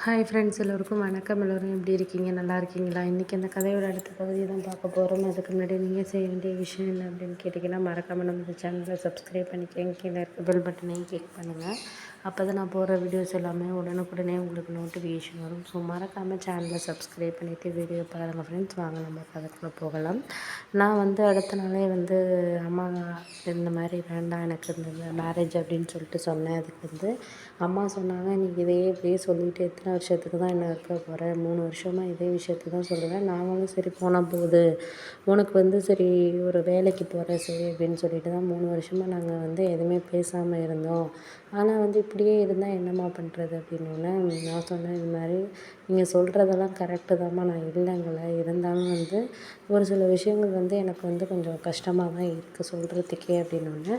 Hi friends, எல்லோருக்கும் வணக்கம். எல்லோரும் எப்படி இருக்கீங்க? நல்லா இருக்கீங்களா? இன்றைக்கி அந்த கதையோட அடுத்த பகுதியை தான் பார்க்க போகிறோம். அதுக்கு முன்னாடி நீங்கள் செய்ய வேண்டிய விஷயம் என்ன அப்படின்னு கேட்டிங்கன்னா, மறக்காமல் நம்ம இந்த சேனலை சப்ஸ்கிரைப் பண்ணிக்கோங்க. கீழே இருக்க பெல் பட்டனையும் கிளிக் பண்ணுங்கள். அப்போ தான் நான் போகிற வீடியோஸ் எல்லாமே உடனுக்குடனே உங்களுக்கு நோட்டிஃபிகேஷன் வரும். ஸோ மறக்காமல் சேனலை சப்ஸ்கிரைப் பண்ணிவிட்டு வீடியோ பாருங்கள் ஃப்ரெண்ட்ஸ். வாங்க நம்ம கதைக்குள்ளே போகலாம். நான் அடுத்த நாளே அம்மா இந்த மாதிரி வேண்டாம் எனக்கு இந்த மேரேஜ் அப்படின்னு சொல்லிட்டு சொன்னேன். அதுக்கு அம்மா சொன்னாங்க, நீ இதையே இப்படியே சொல்லிவிட்டு எத்தனை வருஷத்துக்கு தான் என்ன இருக்க போகிற? 3 வருஷமாக இதே விஷயத்தை தான் சொல்லுவேன். நாங்களும் சரி போனால் போகுது, உனக்கு சரி ஒரு வேலைக்கு போகிற சரி அப்படின்னு சொல்லிட்டு தான் 3 வருஷமாக நாங்கள் எதுவுமே பேசாமல் இருந்தோம். ஆனால் இப்படியே இருந்தால் என்னம்மா பண்ணுறது அப்படின்னோடனே நான் சொன்னேன், இது மாதிரி நீங்கள் சொல்கிறதெல்லாம் கரெக்டு தாம்மா, நான் இல்லைங்கள, இருந்தாலும் ஒரு சில விஷயங்கள் எனக்கு கொஞ்சம் கஷ்டமாக தான் இருக்குது சொல்கிறதுக்கே அப்படின்னோடனே,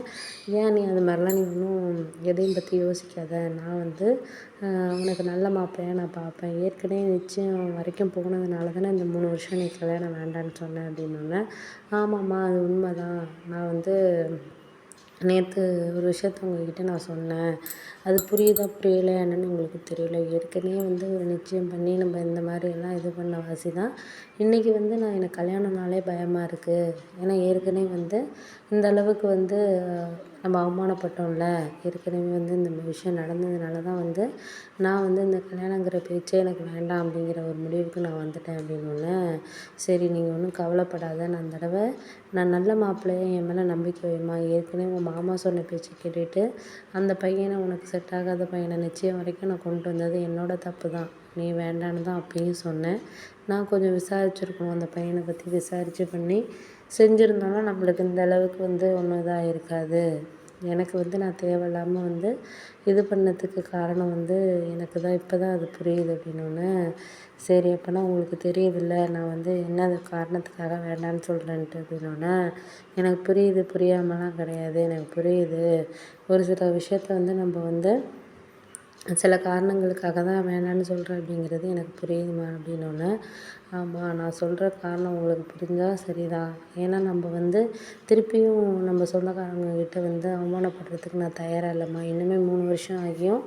ஏன் நீ அது மாதிரிலாம் நீ இன்னும் எதையும் பற்றி யோசிக்காத, நான் உனக்கு நல்ல மாப்பிள்ளையாக நான் பார்ப்பேன், ஏற்கனவே நிச்சயம் வரைக்கும் போனதுனால தானே இந்த 3 வருஷம் நீ கல்யாணம் வேண்டான்னு சொன்னேன் அப்படின்னோடனே, ஆமாம்மா அது உண்மை தான், நான் நேற்று ஒரு விஷயத்த உங்ககிட்ட நான் சொன்னேன், அது புரியுதா புரியலையா என்னன்னு உங்களுக்கு தெரியல, ஏற்கனவே ஒரு நிச்சயம் பண்ணி நம்ம இந்த மாதிரியெல்லாம் இது பண்ண வாசி தான் இன்றைக்கி நான் எனக்கு கல்யாணம்னாலே பயமாக இருக்குது. ஏன்னா ஏற்கனவே இந்த அளவுக்கு நம்ம அவமானப்பட்டோம்ல, ஏற்கனவே இந்த விஷயம் நடந்ததுனால தான் நான் இந்த கல்யாணங்கிற பேச்சே எனக்கு வேண்டாம் அப்படிங்கிற ஒரு முடிவுக்கு நான் வந்துட்டேன் அப்படின்னோடனே, சரி நீங்கள் ஒன்றும் கவலைப்படாத, நான் தடவை நான் நல்ல மாப்பிள்ளையை என் மேலே நம்பிக்கை வைம்மா, ஏற்கனவே உங்கள் மாமா சொன்ன பேச்சு கேட்டுட்டு அந்த பையனை உனக்கு செட் ஆகாத பையனை நிச்சயம் வரைக்கும் நான் கொண்டு வந்தது என்னோடய தப்பு தான், நீ வேண்டான்னு தான் அப்பயும் சொன்னேன். நான் கொஞ்சம் விசாரிச்சுருக்கணும், அந்த பையனை பற்றி விசாரித்து பண்ணி செஞ்சுருந்தாலும் நம்மளுக்கு இந்த அளவுக்கு ஒன்றும் இதாக இருக்காது. எனக்கு நான் தேவையில்லாமல் இது பண்ணதுக்கு காரணம் எனக்கு தான் இப்போ தான் அது புரியுது அப்படின்னோடனே, சரி அப்போனா உங்களுக்கு தெரியுதுல்ல நான் என்ன காரணத்துக்காக வேண்டான்னு சொல்கிறேன்ட்டு அப்படின்னோடனே, எனக்கு புரியுது, புரியாமலாம் கிடையாது, எனக்கு புரியுது, ஒரு சில விஷயத்த நம்ம சில காரணங்களுக்காக தான் வேணான்னு சொல்கிறேன் அப்படிங்கிறது எனக்கு புரியுதுமா அப்படின்னோடனே, ஆமாம் நான் சொல்கிற காரணம் உங்களுக்கு புரிஞ்சால் சரிதான், ஏன்னா நம்ம திருப்பியும் நம்ம சொந்தக்காரங்கக்கிட்ட அவமானப்படுறதுக்கு நான் தயாராக இல்லைம்மா, இன்னுமே 3 வருஷம் ஆகியும்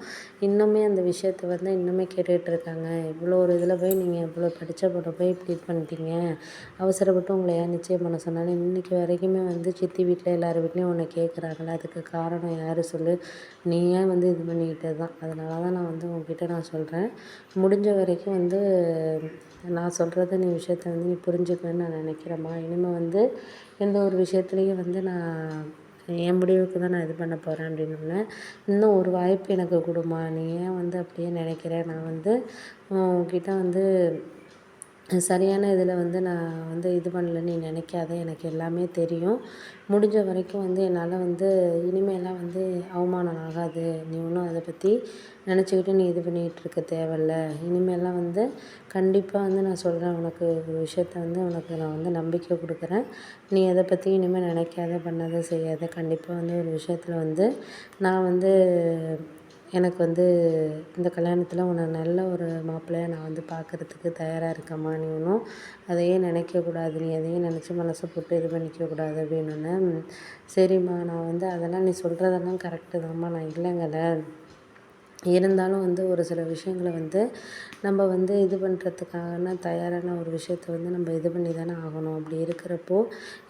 இன்னுமே அந்த விஷயத்த இன்னுமே கேட்டுட்ருக்காங்க, இவ்வளோ ஒரு இதில் போய் நீங்கள் இவ்வளோ படித்த பொண்ணை போய் இப்படி இது பண்ணிட்டீங்க, அவசரப்பட்டு உங்களை ஏன் நிச்சயம் பண்ண சொன்னாலும் இன்றைக்கி வரைக்குமே சித்தி வீட்டில் எல்லார் வீட்லேயும் உன்னை கேட்குறாங்களே, அதுக்கு காரணம் யார் சொல்லு, நீ ஏன் இது பண்ணிக்கிட்டது தான், அதனால தான் நான் உங்ககிட்ட நான் சொல்கிறேன், முடிஞ்ச வரைக்கும் நான் சொல்கிறத நீ விஷயத்த நீ புரிஞ்சுக்கணுன்னு நான் நினைக்கிறேம்மா, இனிமேல் எந்த ஒரு விஷயத்துலையும் நான் என் முடிவுக்கு தான் நான் இது பண்ண போகிறேன் அப்படின்னோடனே, இன்னும் ஒரு வாய்ப்பு எனக்கு கொடும்மா, நீ ஏன் அப்படியே நினைக்கிற, நான் உன்கிட்ட சரியான இதில் நான் இது பண்ணலன்னு நீ நினைக்காத, எனக்கு எல்லாமே தெரியும், முடிஞ்ச வரைக்கும் என்னால் இனிமேலாம் அவமானம் ஆகாது, நீ ஒன்றும் அதை பற்றி நினச்சிக்கிட்டு நீ இது பண்ணிகிட்டு இருக்க தேவையில்ல, இனிமேலாம் கண்டிப்பாக நான் சொல்கிறேன், உனக்கு ஒரு விஷயத்த உனக்கு நான் நம்பிக்கை கொடுக்குறேன், நீ அதை பற்றி இனிமேல் நினைக்காத, பண்ணாத, செய்யாத, கண்டிப்பாக ஒரு விஷயத்தில் நான் எனக்கு இந்த கல்யாணத்தில் உன்னை நல்ல ஒரு மாப்பிள்ளையாக நான் பார்க்குறதுக்கு தயாராக இருக்கேம்மா, நீ ஒன்றும் அதையே நினைக்கக்கூடாது, நீ அதையும் நினச்சி மனசை போட்டு இது பண்ணிக்கக்கூடாது அப்படின்னோடனே, சரிம்மா நான் அதெல்லாம் நீ சொல்கிறதெல்லாம் கரெக்டு தாம்மா, நான் இல்லைங்கல்ல, இருந்தாலும் ஒரு சில விஷயங்களை நம்ம இது பண்ணுறதுக்கான தயாரான ஒரு விஷயத்த நம்ம இது பண்ணி தானே ஆகணும், அப்படி இருக்கிறப்போ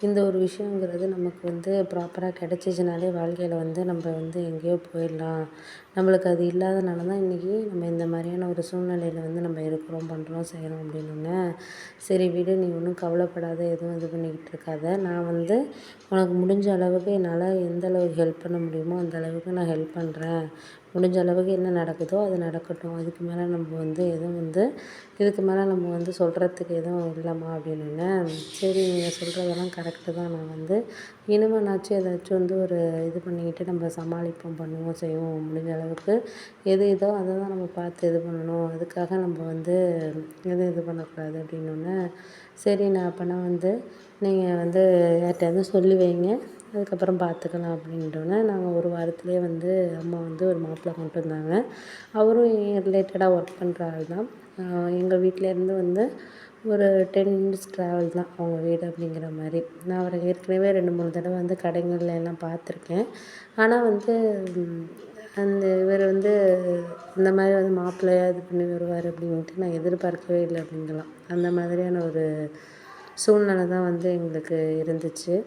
இந்த ஒரு விஷயங்கிறது நமக்கு ப்ராப்பராக கிடச்சிச்சினாலே வாழ்க்கையில் நம்ம எங்கேயோ போயிடலாம், நம்மளுக்கு அது இல்லாதனால தான் இன்றைக்கி நம்ம இந்த மாதிரியான ஒரு சூழ்நிலையில் நம்ம இருக்கிறோம், பண்ணுறோம், செய்கிறோம் அப்படின்னோடனே, சரி விடு, நீ ஒன்றும் கவலைப்படாத, எதுவும் இது பண்ணிக்கிட்டு இருக்காத, நான் உனக்கு முடிஞ்ச அளவுக்கு என்னால் எந்த அளவுக்கு ஹெல்ப் பண்ண முடியுமோ அந்த அளவுக்கு நான் ஹெல்ப் பண்ணுறேன், முடிஞ்ச அளவுக்கு என்ன நடக்குதோ அது நடக்கட்டும், அதுக்கு மேலே நம்ம எதுவும் இதுக்கு மேலே நம்ம சொல்கிறதுக்கு எதுவும் இல்லைம்மா அப்படின்னோடனே, சரி நீங்கள் சொல்கிறதெல்லாம் கரெக்டு தான், நான் இனிமேனாச்சும் ஏதாச்சும் ஒரு இது பண்ணிக்கிட்டு நம்ம சமாளிப்போம், பண்ணுவோம், செய்வோம், முடிஞ்ச அளவுக்கு எது இதோ அதை தான் நம்ம பார்த்து இது பண்ணணும், அதுக்காக நம்ம எதுவும் இது பண்ணக்கூடாது அப்படின்னோடனே, சரி நான் அப்போனா நீங்கள் யார்கிட்டையாவது சொல்லி வைங்க, அதுக்கப்புறம் பார்த்துக்கலாம் அப்படின்றோன்னே, நாங்கள் ஒரு வாரத்திலே அம்மா ஒரு மாப்பிள்ளை கொண்டு வந்தாங்க, அவரும் என் ரிலேட்டடாக ஒர்க் பண்ணுற ஆள் தான், எங்கள் வீட்டிலேருந்து ஒரு 10 மினிட்ஸ் ட்ராவல் தான் அவங்க வீடு அப்படிங்கிற மாதிரி, நான் அவரை ஏற்கனவே 2, 3 தடவை கடைங்கள்ல எல்லாம் பார்த்துருக்கேன், ஆனால் இவர் வந்து இந்த மாதிரி வந்து மாப்பிள்ளையாக இது பண்ணி வருவார் அப்படின்ட்டு நான் எதிர்பார்க்கவே இல்லை அப்படிங்கலாம். அந்த மாதிரியான ஒரு சூழ்நிலை தான் வந்து எங்களுக்கு இருந்துச்சு.